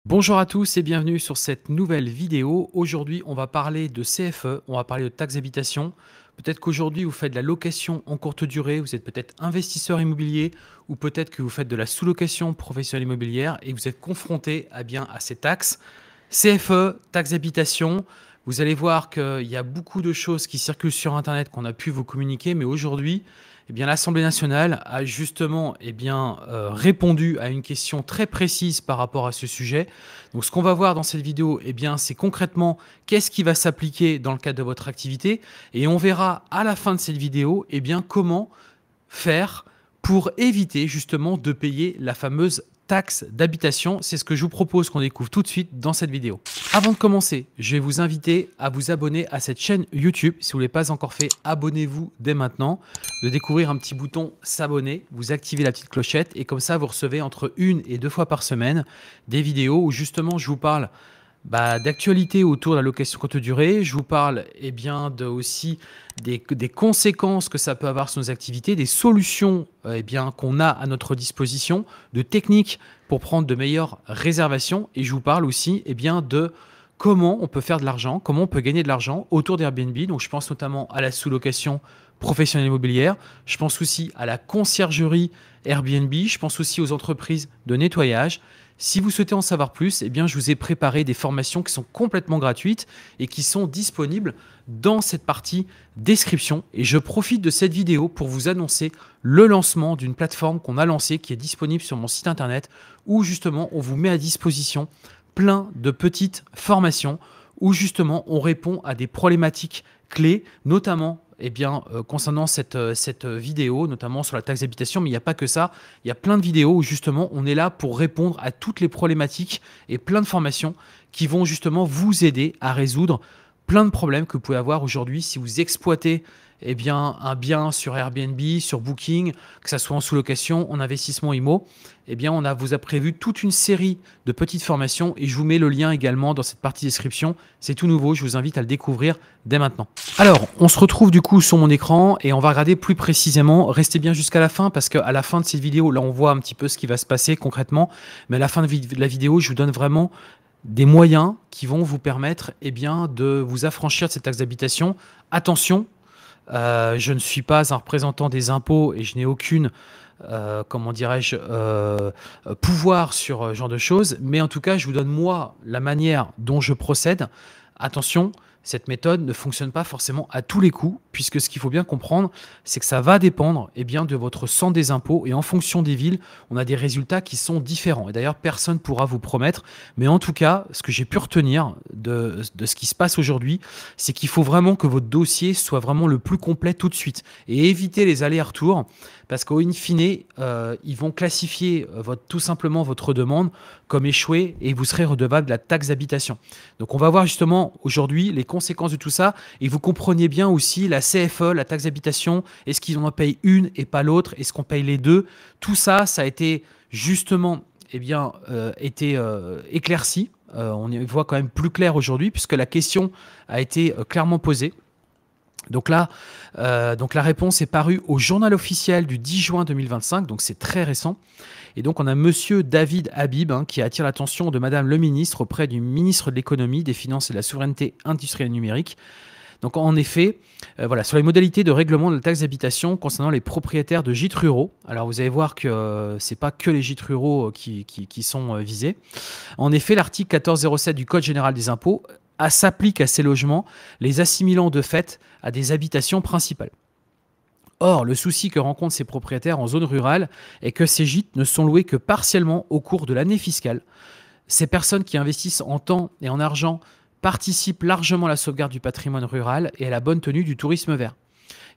Bonjour à tous et bienvenue sur cette nouvelle vidéo. Aujourd'hui, on va parler de CFE, on va parler de taxe d'habitation. Peut-être qu'aujourd'hui, vous faites de la location en courte durée, vous êtes peut-être investisseur immobilier ou peut-être que vous faites de la sous-location professionnelle immobilière et vous êtes confronté à ces taxes. CFE, taxe d'habitation, vous allez voir qu'il y a beaucoup de choses qui circulent sur Internet qu'on a pu vous communiquer, mais aujourd'hui, l'Assemblée nationale a justement répondu à une question très précise par rapport à ce sujet. Donc, ce qu'on va voir dans cette vidéo, c'est concrètement qu'est-ce qui va s'appliquer dans le cadre de votre activité. Et on verra à la fin de cette vidéo comment faire pour éviter justement de payer la fameuse taxe d'habitation. C'est ce que je vous propose qu'on découvre tout de suite dans cette vidéo. Avant de commencer, je vais vous inviter à vous abonner à cette chaîne YouTube. Si vous ne l'avez pas encore fait, abonnez-vous dès maintenant. De découvrir un petit bouton s'abonner, vous activez la petite clochette et comme ça vous recevez entre 1 et 2 fois par semaine des vidéos où justement je vous parle d'actualité autour de la location courte durée. Je vous parle aussi des conséquences que ça peut avoir sur nos activités, des solutions qu'on a à notre disposition, de techniques pour prendre de meilleures réservations. Et je vous parle aussi de comment on peut faire de l'argent, comment on peut gagner de l'argent autour d'Airbnb. Donc je pense notamment à la sous-location professionnelle immobilière, je pense aussi à la conciergerie Airbnb, je pense aussi aux entreprises de nettoyage. Si vous souhaitez en savoir plus, je vous ai préparé des formations qui sont complètement gratuites et qui sont disponibles dans cette partie description. Et je profite de cette vidéo pour vous annoncer le lancement d'une plateforme qu'on a lancée qui est disponible sur mon site internet où justement on vous met à disposition plein de petites formations où justement on répond à des problématiques clés, notamment concernant cette vidéo, notamment sur la taxe d'habitation, mais il n'y a pas que ça. Il y a plein de vidéos où justement on est là pour répondre à toutes les problématiques et plein de formations qui vont justement vous aider à résoudre plein de problèmes que vous pouvez avoir aujourd'hui si vous exploitez un bien sur Airbnb, sur Booking, que ce soit en sous-location, en investissement IMO. Vous a prévu toute une série de petites formations et je vous mets le lien également dans cette partie description. C'est tout nouveau, je vous invite à le découvrir dès maintenant. Alors, on se retrouve du coup sur mon écran et on va regarder plus précisément. Restez bien jusqu'à la fin parce qu'à la fin de cette vidéo, là on voit un petit peu ce qui va se passer concrètement. Mais à la fin de la vidéo, je vous donne vraiment des moyens qui vont vous permettre de vous affranchir de cette taxe d'habitation. Attention, je ne suis pas un représentant des impôts et je n'ai aucune pouvoir sur ce genre de choses. Mais en tout cas, je vous donne moi la manière dont je procède. Attention, cette méthode ne fonctionne pas forcément à tous les coups, puisque ce qu'il faut bien comprendre, c'est que ça va dépendre de votre centre des impôts et en fonction des villes, on a des résultats qui sont différents. Et d'ailleurs, personne ne pourra vous promettre. Mais en tout cas, ce que j'ai pu retenir de ce qui se passe aujourd'hui, c'est qu'il faut vraiment que votre dossier soit vraiment le plus complet tout de suite et éviter les allers-retours. Parce qu'au in fine, ils vont classifier tout simplement votre demande comme échouée et vous serez redevable de la taxe d'habitation. Donc on va voir justement aujourd'hui les conséquences de tout ça et vous compreniez bien aussi la CFE, la taxe d'habitation, est-ce qu'ils en payent une et pas l'autre, est-ce qu'on paye les deux? Tout ça, ça a été justement éclairci. On y voit quand même plus clair aujourd'hui puisque la question a été clairement posée. Donc là, la réponse est parue au journal officiel du 10 juin 2025, donc c'est très récent. Et donc on a monsieur David Habib qui attire l'attention de madame le ministre auprès du ministre de l'économie, des finances et de la souveraineté industrielle et numérique. Donc en effet, sur les modalités de règlement de la taxe d'habitation concernant les propriétaires de gîtes ruraux. Alors vous allez voir que ce n'est pas que les gîtes ruraux qui sont visés. En effet, l'article 1407 du Code général des impôts s'applique à ces logements, les assimilant de fait à des habitations principales. Or, le souci que rencontrent ces propriétaires en zone rurale est que ces gîtes ne sont loués que partiellement au cours de l'année fiscale. Ces personnes qui investissent en temps et en argent participent largement à la sauvegarde du patrimoine rural et à la bonne tenue du tourisme vert.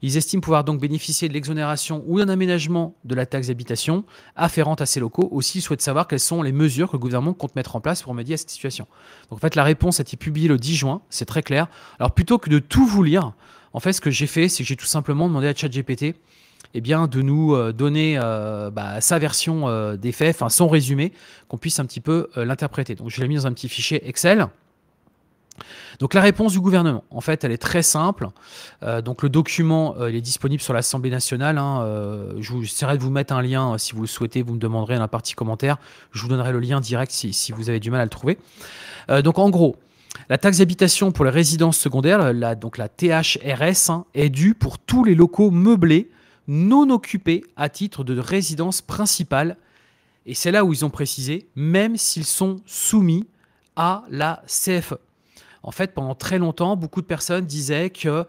Ils estiment pouvoir donc bénéficier de l'exonération ou d'un aménagement de la taxe d'habitation afférente à ces locaux. Aussi, ils souhaitent savoir quelles sont les mesures que le gouvernement compte mettre en place pour remédier à cette situation. Donc en fait, la réponse a été publiée le 10 juin, c'est très clair. Alors plutôt que de tout vous lire, en fait, ce que j'ai fait, c'est que j'ai tout simplement demandé à ChatGPT de nous donner sa version des faits, enfin son résumé, qu'on puisse un petit peu l'interpréter. Donc je l'ai mis dans un petit fichier Excel. Donc la réponse du gouvernement, en fait, elle est très simple. Donc le document, il est disponible sur l'Assemblée nationale, hein. Je vous essaierai de vous mettre un lien si vous le souhaitez, vous me demanderez dans la partie commentaire. Je vous donnerai le lien direct si vous avez du mal à le trouver. Donc en gros, la taxe d'habitation pour les résidences secondaires, donc la THRS, hein, est due pour tous les locaux meublés non occupés à titre de résidence principale. Et c'est là où ils ont précisé, même s'ils sont soumis à la CFE. En fait, pendant très longtemps, beaucoup de personnes disaient que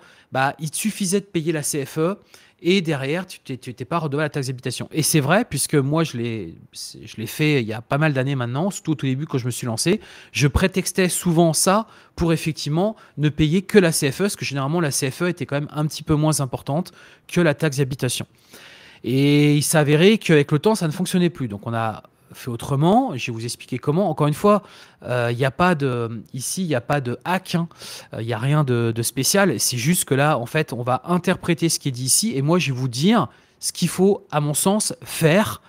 il suffisait de payer la CFE et derrière, tu n'étais pas redevable à la taxe d'habitation. Et c'est vrai, puisque moi, je l'ai fait il y a pas mal d'années maintenant, surtout au tout début quand je me suis lancé. Je prétextais souvent ça pour effectivement ne payer que la CFE, parce que généralement, la CFE était quand même un petit peu moins importante que la taxe d'habitation. Et il s'avérait qu'avec le temps, ça ne fonctionnait plus. Donc on a fait autrement. Je vais vous expliquer comment. Encore une fois, ici, il n'y a pas de hack, hein. Il n'y a rien de spécial. C'est juste que là, en fait, on va interpréter ce qui est dit ici. Et moi, je vais vous dire ce qu'il faut, à mon sens, faire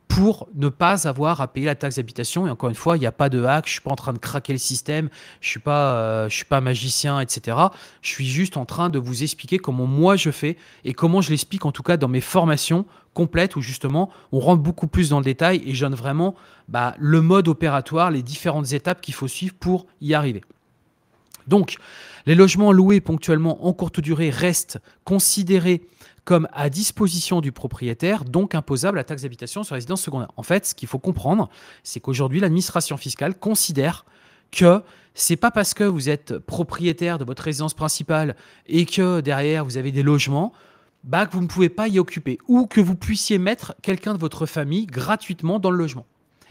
pour ne pas avoir à payer la taxe d'habitation. Et encore une fois, il n'y a pas de hack. Je ne suis pas en train de craquer le système. Je ne suis pas magicien, etc. Je suis juste en train de vous expliquer comment moi je fais et comment je l'explique en tout cas dans mes formations complètes où justement on rentre beaucoup plus dans le détail et je donne vraiment le mode opératoire, les différentes étapes qu'il faut suivre pour y arriver. Donc, les logements loués ponctuellement en courte durée restent considérés comme à disposition du propriétaire, donc imposable à la taxe d'habitation sur résidence secondaire. En fait, ce qu'il faut comprendre, c'est qu'aujourd'hui, l'administration fiscale considère que c'est pas parce que vous êtes propriétaire de votre résidence principale et que derrière vous avez des logements, que vous ne pouvez pas y occuper ou que vous puissiez mettre quelqu'un de votre famille gratuitement dans le logement.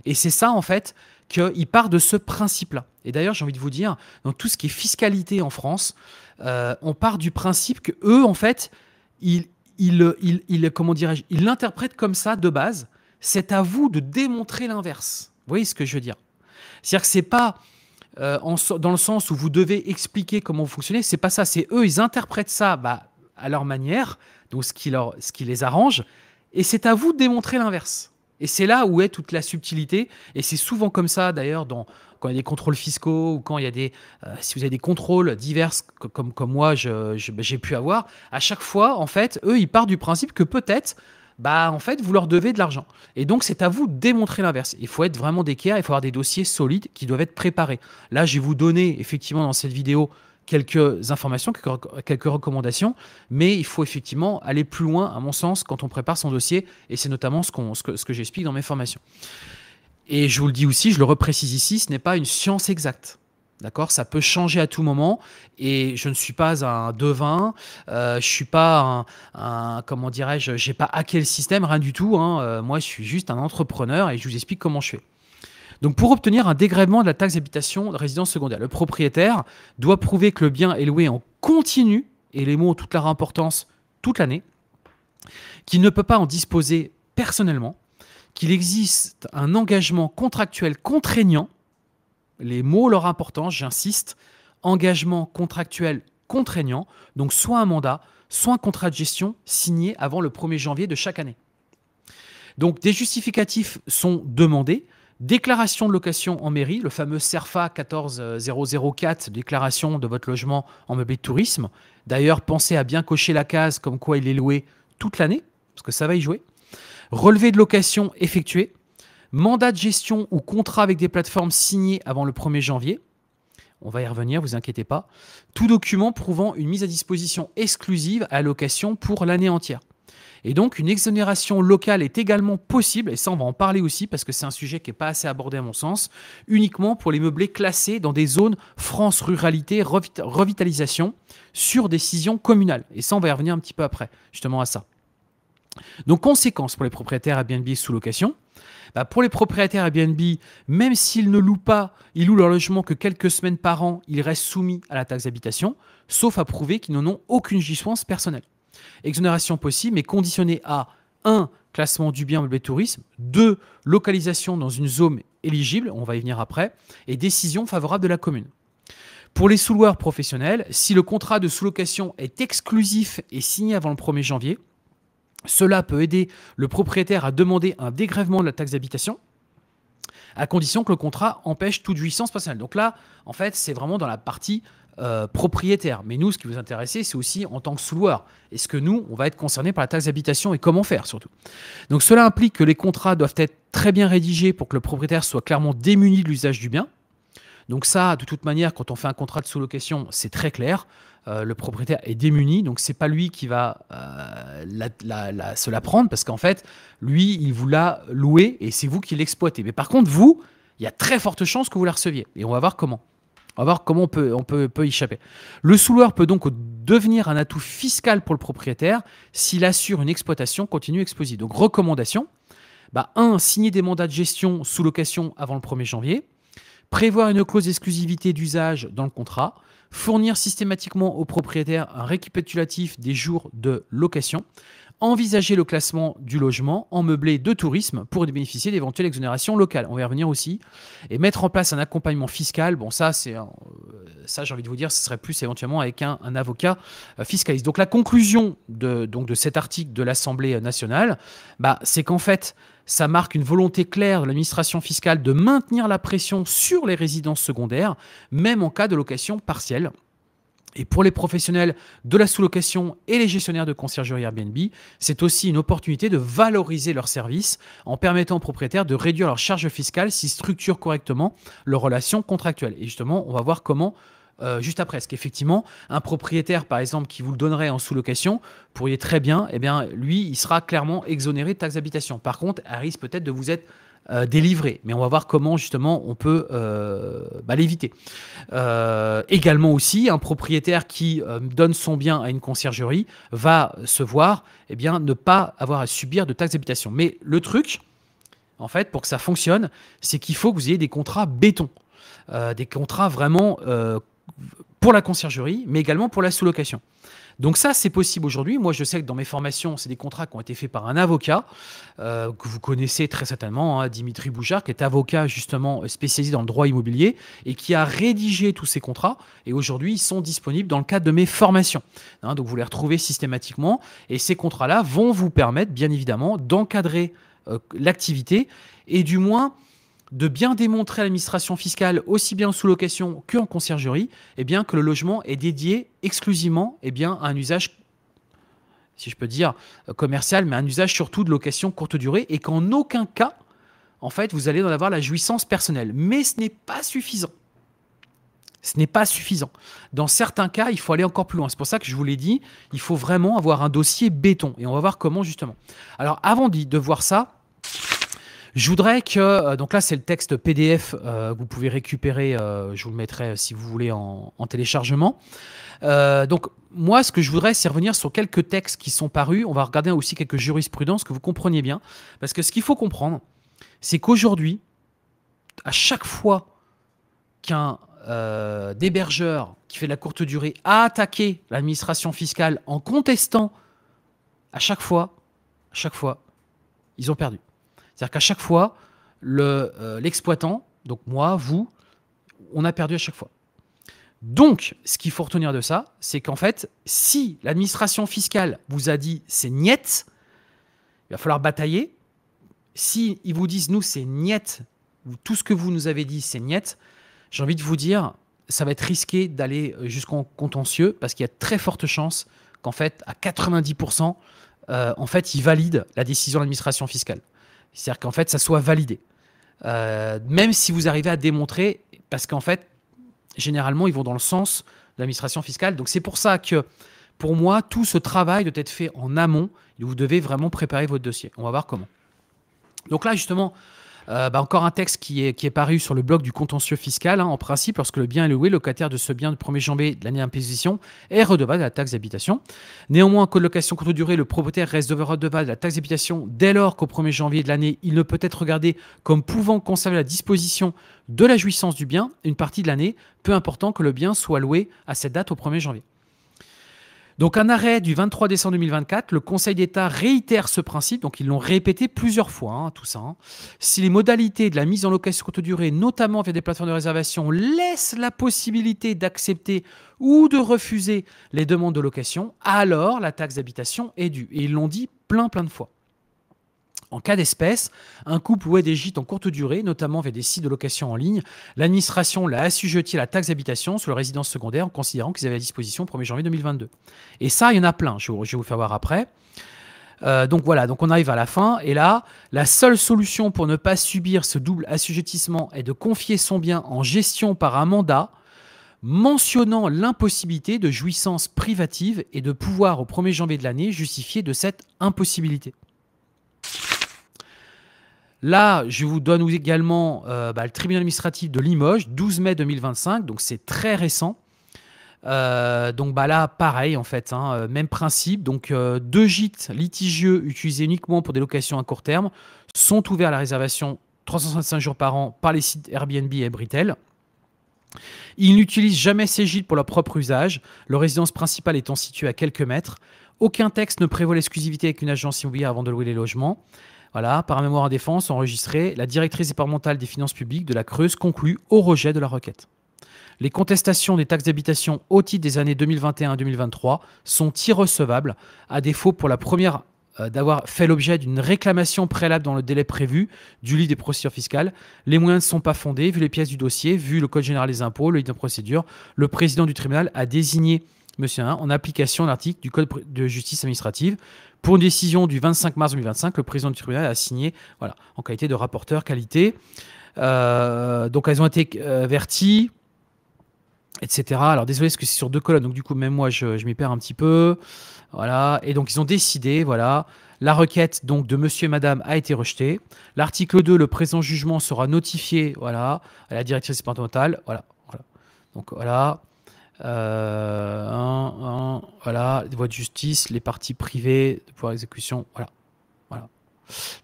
Et c'est ça, en fait, qu'il part de ce principe-là. Et d'ailleurs, j'ai envie de vous dire, dans tout ce qui est fiscalité en France, on part du principe que eux, en fait, comment dirais-je, ils l'interprètent comme ça de base. C'est à vous de démontrer l'inverse. Vous voyez ce que je veux dire? C'est-à-dire que c'est pas dans le sens où vous devez expliquer comment vous fonctionnez. C'est pas ça. C'est eux, ils interprètent ça à leur manière, donc ce qui les arrange. Et c'est à vous de démontrer l'inverse. Et c'est là où est toute la subtilité. Et c'est souvent comme ça, d'ailleurs, quand il y a des contrôles fiscaux ou quand il y a si vous avez des contrôles divers comme moi, j'ai pu avoir, à chaque fois, en fait, eux, ils partent du principe que peut-être, en fait, vous leur devez de l'argent. Et donc, c'est à vous de démontrer l'inverse. Il faut être vraiment d'équerre, il faut avoir des dossiers solides qui doivent être préparés. Là, je vais vous donner, effectivement, dans cette vidéo, quelques informations, quelques recommandations, mais il faut effectivement aller plus loin, à mon sens, quand on prépare son dossier, et c'est notamment ce que j'explique dans mes formations. Et je vous le dis aussi, je le reprécise ici, ce n'est pas une science exacte. D'accord? Ça peut changer à tout moment, et je ne suis pas un devin, je suis pas comment dirais-je, j'ai pas hacké le système, rien du tout, hein. Moi, je suis juste un entrepreneur et je vous explique comment je fais. Donc, pour obtenir un dégrèvement de la taxe d'habitation de résidence secondaire, le propriétaire doit prouver que le bien est loué en continu, et les mots ont toute leur importance toute l'année, qu'il ne peut pas en disposer personnellement, qu'il existe un engagement contractuel contraignant, les mots ont leur importance, j'insiste, engagement contractuel contraignant, donc soit un mandat, soit un contrat de gestion signé avant le 1er janvier de chaque année. Donc, des justificatifs sont demandés. Déclaration de location en mairie, le fameux CERFA 14004, déclaration de votre logement en meublé de tourisme. D'ailleurs, pensez à bien cocher la case comme quoi il est loué toute l'année, parce que ça va y jouer. Relevé de location effectué. Mandat de gestion ou contrat avec des plateformes signé avant le 1er janvier. On va y revenir, vous inquiétez pas. Tout document prouvant une mise à disposition exclusive à la location pour l'année entière. Et donc, une exonération locale est également possible, et ça, on va en parler aussi, parce que c'est un sujet qui n'est pas assez abordé à mon sens, uniquement pour les meublés classés dans des zones France Ruralité Revitalisation sur décision communale. Et ça, on va y revenir un petit peu après, justement à ça. Donc, conséquence pour les propriétaires Airbnb sous location. Pour les propriétaires Airbnb, même s'ils ne louent pas, ils louent leur logement que quelques semaines par an, ils restent soumis à la taxe d'habitation, sauf à prouver qu'ils n'en ont aucune jouissance personnelle. Exonération possible, mais conditionnée à 1. Classement du bien meublé tourisme, 2. Localisation dans une zone éligible, on va y venir après, et décision favorable de la commune. Pour les sous-loueurs professionnels, si le contrat de sous-location est exclusif et signé avant le 1er janvier, cela peut aider le propriétaire à demander un dégrèvement de la taxe d'habitation à condition que le contrat empêche toute jouissance personnelle. Donc là, en fait, c'est vraiment dans la partie propriétaire. Mais nous, ce qui vous intéresse, c'est aussi en tant que sous-loueur. Est-ce que nous, on va être concernés par la taxe d'habitation et comment faire surtout? Donc cela implique que les contrats doivent être très bien rédigés pour que le propriétaire soit clairement démuni de l'usage du bien. Donc ça, de toute manière, quand on fait un contrat de sous-location, c'est très clair. Le propriétaire est démuni, donc c'est pas lui qui va se la prendre, parce qu'en fait, lui, il vous l'a loué et c'est vous qui l'exploitez. Mais par contre, vous, il y a très forte chance que vous la receviez. Et on va voir comment. On va voir comment on peut y échapper. Le sous-loueur peut donc devenir un atout fiscal pour le propriétaire s'il assure une exploitation continue explosive. Donc, recommandation, 1. Signer des mandats de gestion sous location avant le 1er janvier. Prévoir une clause d'exclusivité d'usage dans le contrat. Fournir systématiquement au propriétaire un récapitulatif des jours de location. Envisager le classement du logement en meublé de tourisme pour bénéficier d'éventuelles exonérations locales. On va y revenir aussi. Et mettre en place un accompagnement fiscal. Bon, ça, j'ai envie de vous dire, ce serait plus éventuellement avec un avocat fiscaliste. Donc, la conclusion de cet article de l'Assemblée nationale, c'est qu'en fait, ça marque une volonté claire de l'administration fiscale de maintenir la pression sur les résidences secondaires, même en cas de location partielle. Et pour les professionnels de la sous-location et les gestionnaires de conciergerie Airbnb, c'est aussi une opportunité de valoriser leurs services en permettant aux propriétaires de réduire leurs charges fiscales s'ils structurent correctement leurs relations contractuelles. Et justement, on va voir comment juste après. Parce qu'effectivement, un propriétaire, par exemple, qui vous le donnerait en sous-location, pourriez très bien, lui, il sera clairement exonéré de taxe d'habitation. Par contre, elle risque peut-être de vous être délivré. Mais on va voir comment justement on peut l'éviter. Également aussi, un propriétaire qui donne son bien à une conciergerie va se voir ne pas avoir à subir de taxe d'habitation. Mais le truc, en fait, pour que ça fonctionne, c'est qu'il faut que vous ayez des contrats béton. Des contrats vraiment pour la conciergerie, mais également pour la sous-location. Donc ça, c'est possible aujourd'hui. Moi, je sais que dans mes formations, c'est des contrats qui ont été faits par un avocat que vous connaissez très certainement, Dimitri Boujard, qui est avocat justement spécialisé dans le droit immobilier et qui a rédigé tous ces contrats. Et aujourd'hui, ils sont disponibles dans le cadre de mes formations. Donc vous les retrouvez systématiquement. Et ces contrats-là vont vous permettre, bien évidemment, d'encadrer l'activité et du moins de bien démontrer à l'administration fiscale, aussi bien en sous-location qu'en conciergerie, que le logement est dédié exclusivement à un usage, si je peux dire, commercial, mais un usage surtout de location courte durée, et qu'en aucun cas, en fait, vous allez en avoir la jouissance personnelle. Mais ce n'est pas suffisant. Ce n'est pas suffisant. Dans certains cas, il faut aller encore plus loin. C'est pour ça que je vous l'ai dit, il faut vraiment avoir un dossier béton. Et on va voir comment, justement. Alors, avant de voir ça, je voudrais que, donc là c'est le texte PDF que vous pouvez récupérer, je vous le mettrai si vous voulez en téléchargement. Donc moi ce que je voudrais c'est revenir sur quelques textes qui sont parus, on va regarder aussi quelques jurisprudences que vous compreniez bien, parce que ce qu'il faut comprendre c'est qu'aujourd'hui, à chaque fois qu'un hébergeur qui fait de la courte durée a attaqué l'administration fiscale en contestant, à chaque fois, ils ont perdu. C'est-à-dire qu'à chaque fois, l'exploitant, donc moi, vous, on a perdu à chaque fois. Donc, ce qu'il faut retenir de ça, c'est qu'en fait, si l'administration fiscale vous a dit c'est niet, il va falloir batailler. Si ils vous disent nous c'est niet, tout ce que vous nous avez dit c'est niet, j'ai envie de vous dire, ça va être risqué d'aller jusqu'en contentieux parce qu'il y a très forte chance qu'en fait, à 90%, en fait, ils valident la décision de l'administration fiscale. C'est-à-dire qu'en fait, ça soit validé. Même si vous arrivez à démontrer, parce qu'en fait, généralement, ils vont dans le sens de l'administration fiscale. Donc, c'est pour ça que, pour moi, tout ce travail doit être fait en amont. Et vous devez vraiment préparer votre dossier. On va voir comment. Donc là, justement, encore un texte qui est paru sur le blog du contentieux fiscal. En principe, lorsque le bien est loué, le locataire de ce bien du 1er janvier de l'année d'imposition est redevable de la taxe d'habitation. Néanmoins, en cas de location courte durée, le propriétaire reste redevable de la taxe d'habitation dès lors qu'au 1er janvier de l'année, il ne peut être regardé comme pouvant conserver la disposition de la jouissance du bien une partie de l'année, peu important que le bien soit loué à cette date au 1er janvier. Donc un arrêt du 23 décembre 2024, le Conseil d'État réitère ce principe, donc ils l'ont répété plusieurs fois, tout ça. Si les modalités de la mise en location courte durée, notamment via des plateformes de réservation, laissent la possibilité d'accepter ou de refuser les demandes de location, alors la taxe d'habitation est due. Et ils l'ont dit plein de fois. En cas d'espèce, un couple louait des gîtes en courte durée, notamment via des sites de location en ligne. L'administration l'a assujetti à la taxe d'habitation sur les résidences secondaires en considérant qu'ils avaient à disposition au 1er janvier 2022. Et ça, il y en a plein, je vais vous faire voir après. Donc voilà, donc on arrive à la fin. Et là, la seule solution pour ne pas subir ce double assujettissement est de confier son bien en gestion par un mandat mentionnant l'impossibilité de jouissance privative et de pouvoir au 1er janvier de l'année justifier de cette impossibilité. Là, je vous donne également le tribunal administratif de Limoges, 12 mai 2025, donc c'est très récent. Donc là, pareil en fait, hein, même principe. Donc 2 gîtes litigieux utilisés uniquement pour des locations à court terme sont ouverts à la réservation 365 jours par an par les sites Airbnb et Britel. Ils n'utilisent jamais ces gîtes pour leur propre usage, leur résidence principale étant située à quelques mètres. Aucun texte ne prévoit l'exclusivité avec une agence immobilière avant de louer les logements. Voilà, par un mémoire en défense enregistré, la directrice départementale des finances publiques de la Creuse conclut au rejet de la requête. Les contestations des taxes d'habitation au titre des années 2021 et 2023 sont irrecevables, à défaut pour la première d'avoir fait l'objet d'une réclamation préalable dans le délai prévu du livre des procédures fiscales. Les moyens ne sont pas fondés, vu les pièces du dossier, vu le Code général des impôts, le livre de procédure. Le président du tribunal a désigné Monsieur Hain en application de l'article du Code de justice administrative. Pour une décision du 25 mars 2025, le président du tribunal a signé en qualité de rapporteur qualité. Donc elles ont été averties, etc. Alors désolé parce que c'est sur 2 colonnes, donc du coup même moi je m'y perds un petit peu. Voilà, et donc ils ont décidé, voilà, la requête donc de monsieur et madame a été rejetée. L'article 2, le présent jugement sera notifié, voilà, à la directrice départementale, voilà. Donc voilà, voilà, les voies de justice, les parties privées de pouvoir exécution, voilà.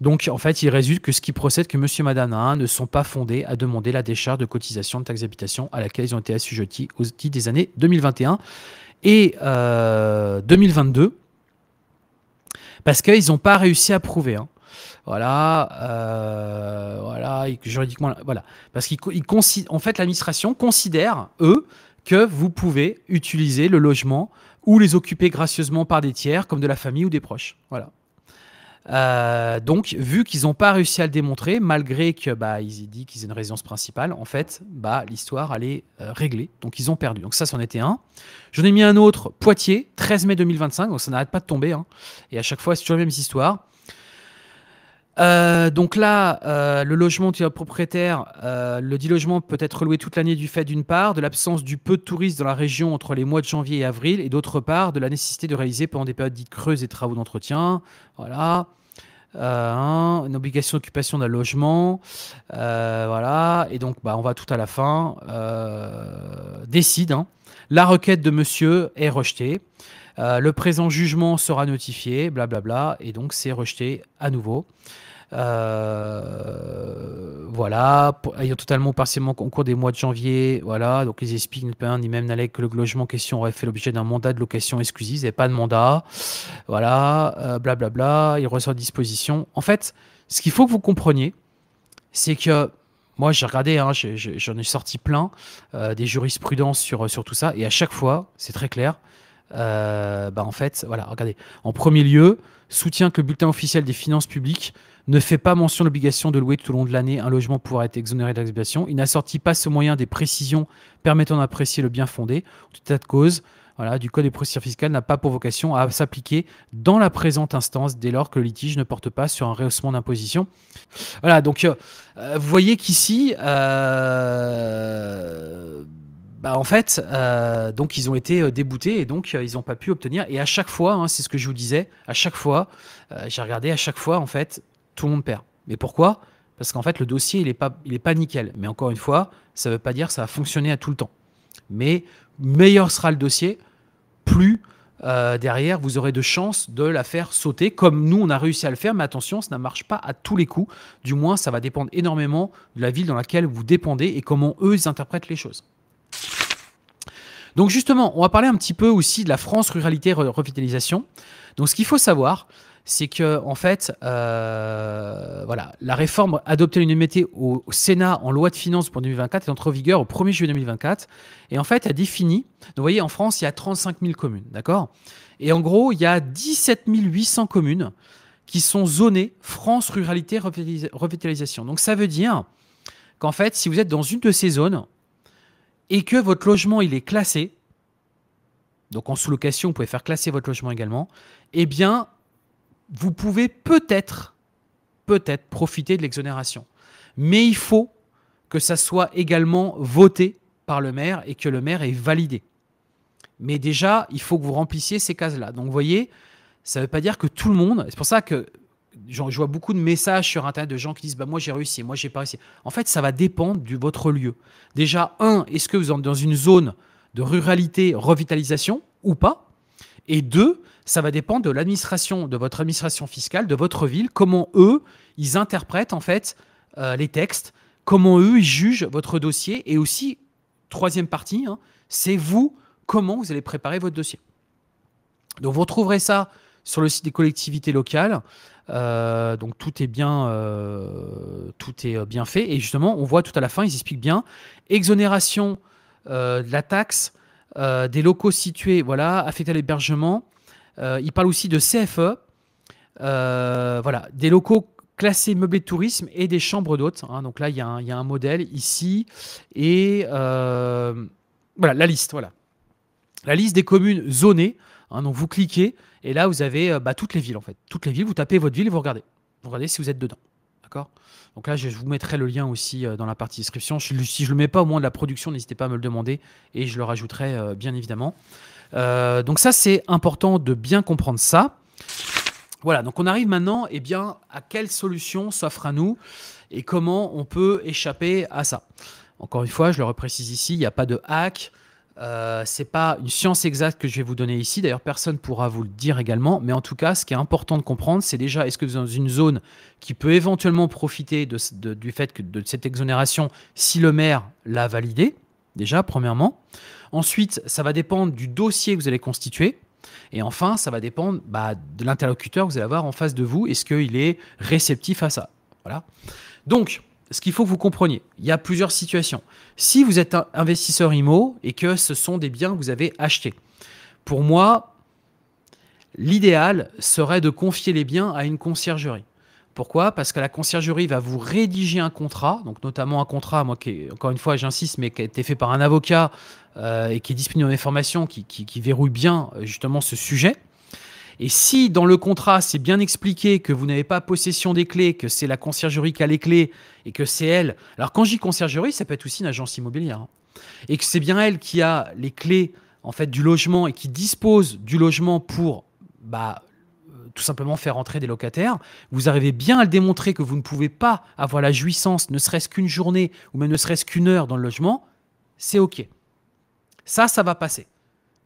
Donc, en fait, il résulte que ce qui procède que monsieur et madame Nain ne sont pas fondés à demander la décharge de cotisation de taxe d'habitation à laquelle ils ont été assujettis au titre des années 2021 et 2022 parce qu'ils n'ont pas réussi à prouver. Hein. Voilà, et juridiquement, voilà. Parce qu'en fait, l'administration considère, eux, que vous pouvez utiliser le logement ou les occuper gracieusement par des tiers, comme de la famille ou des proches. Voilà. Donc, vu qu'ils n'ont pas réussi à le démontrer, malgré que ils aient dit qu'ils aient une résidence principale, en fait, l'histoire elle est réglée. Donc, ils ont perdu. Donc ça, c'en était un. J'en ai mis un autre, Poitiers, 13 mai 2025. Donc, ça n'arrête pas de tomber. Hein. Et à chaque fois, c'est toujours les mêmes histoires. Donc là, le logement du propriétaire, le dit logement peut être loué toute l'année du fait d'une part de l'absence du peu de touristes dans la région entre les mois de janvier et avril et d'autre part de la nécessité de réaliser pendant des périodes dites creuses des travaux d'entretien. Voilà. Une obligation d'occupation d'un logement. Voilà. Et donc, on va tout à la fin. Décide. Hein. La requête de monsieur est rejetée. Le présent jugement sera notifié, blablabla, et donc c'est rejeté à nouveau. Voilà, ayant totalement ou partiellement au cours des mois de janvier, voilà, donc ils expliquent ni même n'allègue que le logement en question aurait fait l'objet d'un mandat de location exclusive, ils n'avaient pas de mandat, voilà, blablabla, il ressort de disposition. En fait, ce qu'il faut que vous compreniez, c'est que moi j'ai regardé, hein, j'en ai sorti plein, des jurisprudences sur tout ça, et à chaque fois, c'est très clair. En fait, voilà, regardez. En premier lieu, soutient que le bulletin officiel des finances publiques ne fait pas mention de l'obligation de louer tout au long de l'année un logement pour être exonéré d'habitation. Il n'assortit pas ce moyen des précisions permettant d'apprécier le bien fondé. En tout état de cause, voilà, du Code des procédures fiscales n'a pas pour vocation à s'appliquer dans la présente instance dès lors que le litige ne porte pas sur un rehaussement d'imposition. Voilà, donc vous voyez qu'ici, en fait, donc ils ont été déboutés et donc ils n'ont pas pu obtenir. Et à chaque fois, hein, c'est ce que je vous disais, à chaque fois, j'ai regardé, à chaque fois, en fait, tout le monde perd. Mais pourquoi? Parce qu'en fait, le dossier, il est pas nickel. Mais encore une fois, ça ne veut pas dire que ça va fonctionner à tout le temps. Mais meilleur sera le dossier, plus derrière, vous aurez de chances de la faire sauter, comme nous, on a réussi à le faire. Mais attention, ça ne marche pas à tous les coups. Du moins, ça va dépendre énormément de la ville dans laquelle vous dépendez et comment eux, ils interprètent les choses. Donc justement, on va parler un petit peu aussi de la France Ruralité Revitalisation. Donc ce qu'il faut savoir, c'est que en fait, voilà, la réforme adoptée à l'unanimité au Sénat en loi de finances pour 2024 est entrée en vigueur au 1er juillet 2024. Et en fait, elle définit, donc vous voyez, en France, il y a 35 000 communes, d'accord? Et en gros, il y a 17 800 communes qui sont zonés France Ruralité Revitalisation. Donc ça veut dire qu'en fait, si vous êtes dans une de ces zones et que votre logement il est classé, donc en sous-location, vous pouvez faire classer votre logement également, eh bien, vous pouvez peut-être profiter de l'exonération. Mais il faut que ça soit également voté par le maire et que le maire ait validé. Mais déjà, il faut que vous remplissiez ces cases-là. Donc, vous voyez, ça ne veut pas dire que tout le monde... C'est pour ça que je vois beaucoup de messages sur Internet de gens qui disent bah, « moi, j'ai réussi, moi, j'ai pas réussi ». En fait, ça va dépendre de votre lieu. Déjà, est-ce que vous êtes dans une zone de ruralité, revitalisation ou pas? Et deux, ça va dépendre de l'administration, de votre administration fiscale, de votre ville, comment eux, ils interprètent en fait les textes, comment eux, ils jugent votre dossier. Et aussi, troisième partie, hein, c'est vous, comment vous allez préparer votre dossier. Donc vous retrouverez ça sur le site des collectivités locales. Donc tout est bien fait. Et justement, on voit tout à la fin, ils expliquent bien exonération de la taxe des locaux situés, voilà, affectés à l'hébergement. Il parle aussi de CFE, voilà, des locaux classés meublés de tourisme et des chambres d'hôtes. Hein. Donc là, il y a un modèle ici. Et voilà, la liste. Voilà. La liste des communes zonées. Hein, donc vous cliquez et là, vous avez toutes les villes en fait. Toutes les villes, vous tapez votre ville et vous regardez. Vous regardez si vous êtes dedans. D'accord ? Donc là, je vous mettrai le lien aussi dans la partie description. Si je ne le mets pas au moins de la production, n'hésitez pas à me le demander et je le rajouterai bien évidemment. Donc ça, c'est important de bien comprendre ça. Voilà, donc on arrive maintenant à quelle solution s'offre à nous et comment on peut échapper à ça. Encore une fois, je le reprécise ici, il n'y a pas de hack. Ce n'est pas une science exacte que je vais vous donner ici. D'ailleurs, personne ne pourra vous le dire également. Mais en tout cas, ce qui est important de comprendre, c'est déjà, est-ce que vous êtes dans une zone qui peut éventuellement profiter du fait de cette exonération si le maire l'a validé, déjà, premièrement. Ensuite, ça va dépendre du dossier que vous allez constituer. Et enfin, ça va dépendre de l'interlocuteur que vous allez avoir en face de vous. Est-ce qu'il est réceptif à ça? Voilà. Donc, ce qu'il faut que vous compreniez, il y a plusieurs situations. Si vous êtes un investisseur IMO et que ce sont des biens que vous avez achetés, pour moi, l'idéal serait de confier les biens à une conciergerie. Pourquoi? Parce que la conciergerie va vous rédiger un contrat, donc notamment un contrat, moi, qui est, encore une fois, j'insiste, mais qui a été fait par un avocat et qui est disponible en information, qui verrouille bien justement ce sujet. Et si dans le contrat, c'est bien expliqué que vous n'avez pas possession des clés, que c'est la conciergerie qui a les clés et que c'est elle... Alors quand je dis conciergerie, ça peut être aussi une agence immobilière. Hein, et que c'est bien elle qui a les clés en fait, du logement et qui dispose du logement pour tout simplement faire entrer des locataires. Vous arrivez bien à le démontrer que vous ne pouvez pas avoir la jouissance, ne serait-ce qu'une journée ou même ne serait-ce qu'une heure dans le logement, c'est OK. Ça va passer.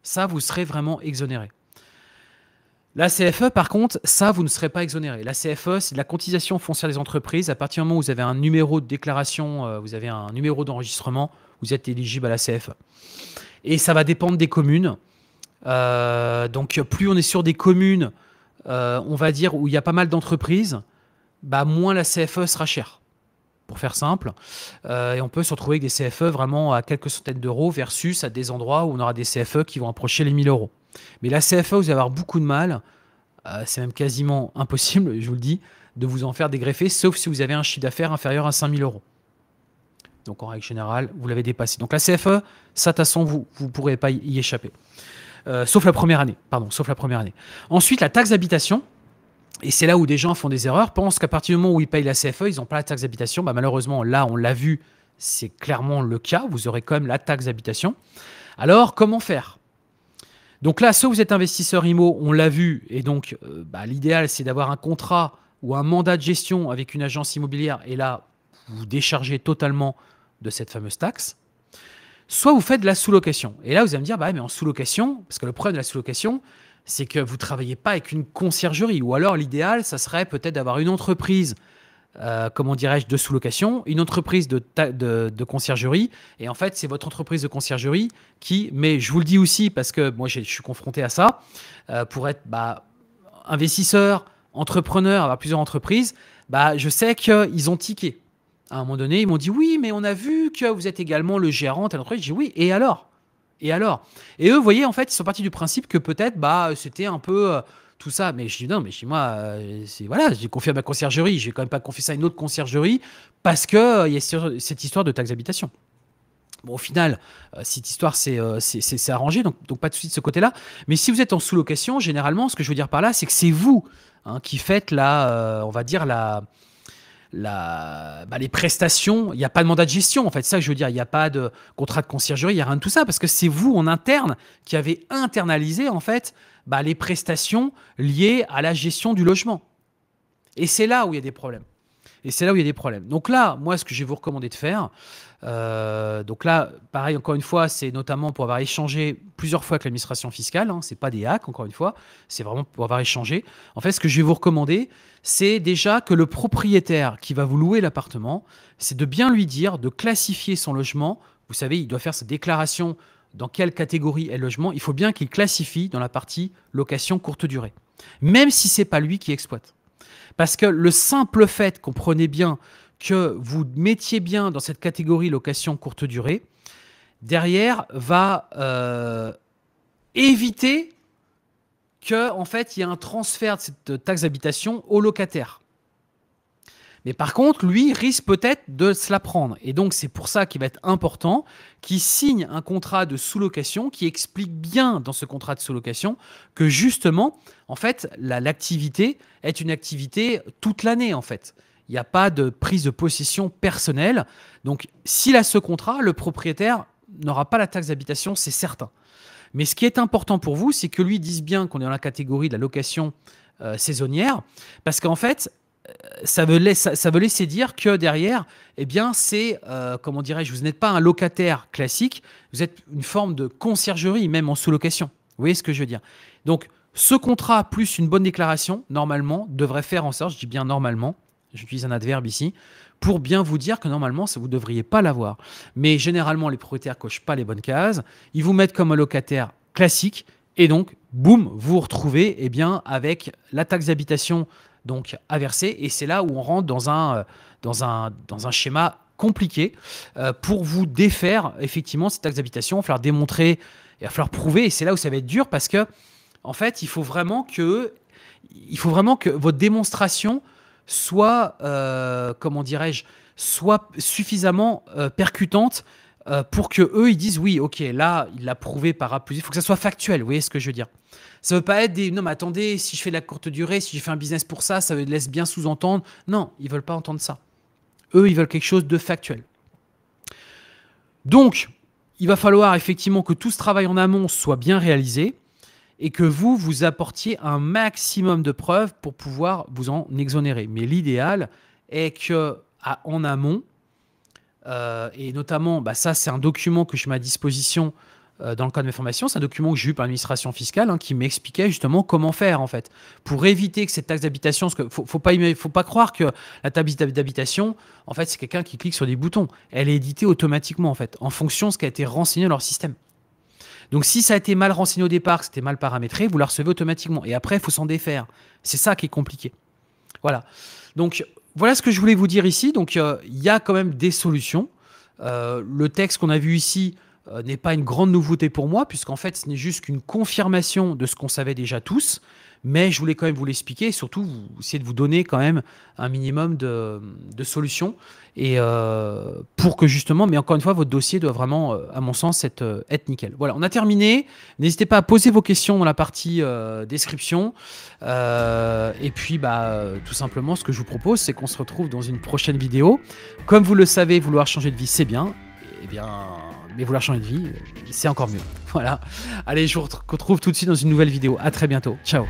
Ça, vous serez vraiment exonéré. La CFE, par contre, ça, vous ne serez pas exonéré. La CFE, c'est de la cotisation foncière des entreprises. À partir du moment où vous avez un numéro de déclaration, vous avez un numéro d'enregistrement, vous êtes éligible à la CFE. Et ça va dépendre des communes. Donc, plus on est sur des communes, on va dire, où il y a pas mal d'entreprises, moins la CFE sera chère, pour faire simple. Et on peut se retrouver avec des CFE vraiment à quelques centaines d'euros versus à des endroits où on aura des CFE qui vont approcher les 1000 euros. Mais la CFE, vous allez avoir beaucoup de mal, c'est même quasiment impossible, je vous le dis, de vous en faire dégreffer, sauf si vous avez un chiffre d'affaires inférieur à 5000 euros. Donc en règle générale, vous l'avez dépassé. Donc la CFE, ça, de toute façon, vous ne pourrez pas y échapper. Sauf la première année, sauf la première année. Ensuite, la taxe d'habitation, et c'est là où des gens font des erreurs, pensent qu'à partir du moment où ils payent la CFE, ils n'ont pas la taxe d'habitation. Malheureusement, là, on l'a vu, c'est clairement le cas, vous aurez quand même la taxe d'habitation. Alors, comment faire ? Donc là, soit vous êtes investisseur IMO, on l'a vu, et donc l'idéal, c'est d'avoir un contrat ou un mandat de gestion avec une agence immobilière, et là, vous déchargez totalement de cette fameuse taxe. Soit vous faites de la sous-location. Et là, vous allez me dire, mais en sous-location, parce que le problème de la sous-location, c'est que vous ne travaillez pas avec une conciergerie, ou alors l'idéal, ça serait peut-être d'avoir une entreprise, comment dirais-je, de sous-location, une entreprise de conciergerie, et en fait, c'est votre entreprise de conciergerie qui, mais je vous le dis aussi, parce que moi, je suis confronté à ça, pour être investisseur, entrepreneur, avoir plusieurs entreprises, je sais qu'ils ont tiqué. À un moment donné, ils m'ont dit, oui, mais on a vu que vous êtes également le gérant de l'entreprise. J'ai dit, oui, et alors ? Et eux, vous voyez, en fait, ils sont partis du principe que peut-être, c'était un peu tout ça. Mais je dis non, mais chez moi, voilà, j'ai confié à ma conciergerie. Je vais quand même pas confier ça à une autre conciergerie parce que il y a cette histoire de taxe d'habitation. Bon, au final, cette histoire, c'est arrangé, donc pas de souci de ce côté-là. Mais si vous êtes en sous-location, généralement, ce que je veux dire par là, c'est que c'est vous qui faites on va dire, les prestations. Il n'y a pas de mandat de gestion, en fait. C'est ça que je veux dire. Il n'y a pas de contrat de conciergerie, il n'y a rien de tout ça, parce que c'est vous, en interne, qui avez internalisé, en fait, les prestations liées à la gestion du logement. Et c'est là où il y a des problèmes. Donc là, moi, ce que je vais vous recommander de faire, donc là, pareil, encore une fois, c'est notamment pour avoir échangé plusieurs fois avec l'administration fiscale. Ce n'est pas des hacks, encore une fois. C'est vraiment pour avoir échangé. En fait, ce que je vais vous recommander, c'est déjà que le propriétaire qui va vous louer l'appartement, c'est de bien lui dire de classifier son logement. Vous savez, il doit faire sa déclaration dans quelle catégorie est le logement. Il faut bien qu'il classifie dans la partie location courte durée, même si ce n'est pas lui qui exploite. Parce que le simple fait, comprenez bien, que vous mettiez bien dans cette catégorie location courte durée, derrière va éviter qu'en fait, il y ait un transfert de cette taxe d'habitation au locataire. Mais par contre, lui risque peut-être de se la prendre. Et donc, c'est pour ça qu'il va être important qu'il signe un contrat de sous-location qui explique bien dans ce contrat de sous-location que justement, en fait, l'activité est une activité toute l'année, en fait. Il n'y a pas de prise de possession personnelle. Donc, s'il a ce contrat, le propriétaire n'aura pas la taxe d'habitation, c'est certain. Mais ce qui est important pour vous, c'est que lui dise bien qu'on est dans la catégorie de la location saisonnière, parce qu'en fait, ça veut laisser dire que derrière, eh bien, c'est, comment dirais-je, vous n'êtes pas un locataire classique, vous êtes une forme de conciergerie, même en sous-location. Vous voyez ce que je veux dire? Donc, ce contrat plus une bonne déclaration, normalement, devrait faire en sorte, je dis bien normalement, j'utilise un adverbe ici, pour bien vous dire que normalement, vous ne devriez pas l'avoir. Mais généralement, les propriétaires ne cochent pas les bonnes cases, ils vous mettent comme un locataire classique, et donc, boum, vous vous retrouvez eh bien, avec la taxe d'habitation donc à verser, et c'est là où on rentre dans un schéma compliqué pour vous défaire effectivement cette taxe d'habitation. Il va falloir démontrer, il va falloir prouver, et c'est là où ça va être dur parce que en fait, il faut vraiment que votre démonstration soit, comment dirais-je, soit suffisamment percutante pour que eux ils disent oui, ok, là il l'a prouvé par A plus. Il faut que ça soit factuel. Vous voyez ce que je veux dire? Ça ne veut pas être des non, mais attendez, si je fais de la courte durée, si je fais un business pour ça, ça laisse bien sous-entendre. Non, ils ne veulent pas entendre ça. Eux, ils veulent quelque chose de factuel. Donc, il va falloir effectivement que tout ce travail en amont soit bien réalisé et que vous apportiez un maximum de preuves pour pouvoir vous en exonérer. Mais l'idéal est qu'en amont, et notamment, ça c'est un document que je mets à disposition dans le cadre de mes formations, c'est un document que j'ai eu par l'administration fiscale qui m'expliquait justement comment faire en fait pour éviter que cette taxe d'habitation, parce qu'il ne faut pas croire que la taxe d'habitation, en fait, c'est quelqu'un qui clique sur des boutons. Elle est éditée automatiquement en fait, en fonction de ce qui a été renseigné dans leur système. Donc si ça a été mal renseigné au départ, que c'était mal paramétré, vous la recevez automatiquement. Et après, il faut s'en défaire. C'est ça qui est compliqué. Voilà. Donc voilà ce que je voulais vous dire ici. Donc il y a quand même des solutions. Le texte qu'on a vu ici n'est pas une grande nouveauté pour moi, puisqu'en fait, ce n'est juste qu'une confirmation de ce qu'on savait déjà tous. Mais je voulais quand même vous l'expliquer et surtout essayer de vous donner quand même un minimum de solutions. Et pour que justement, mais encore une fois, votre dossier doit vraiment, à mon sens, être nickel. Voilà, on a terminé. N'hésitez pas à poser vos questions dans la partie description. Et puis, tout simplement, ce que je vous propose, c'est qu'on se retrouve dans une prochaine vidéo. Comme vous le savez, vouloir changer de vie, c'est bien. Eh bien, mais vouloir changer de vie, c'est encore mieux. Voilà. Allez, je vous retrouve tout de suite dans une nouvelle vidéo. À très bientôt. Ciao.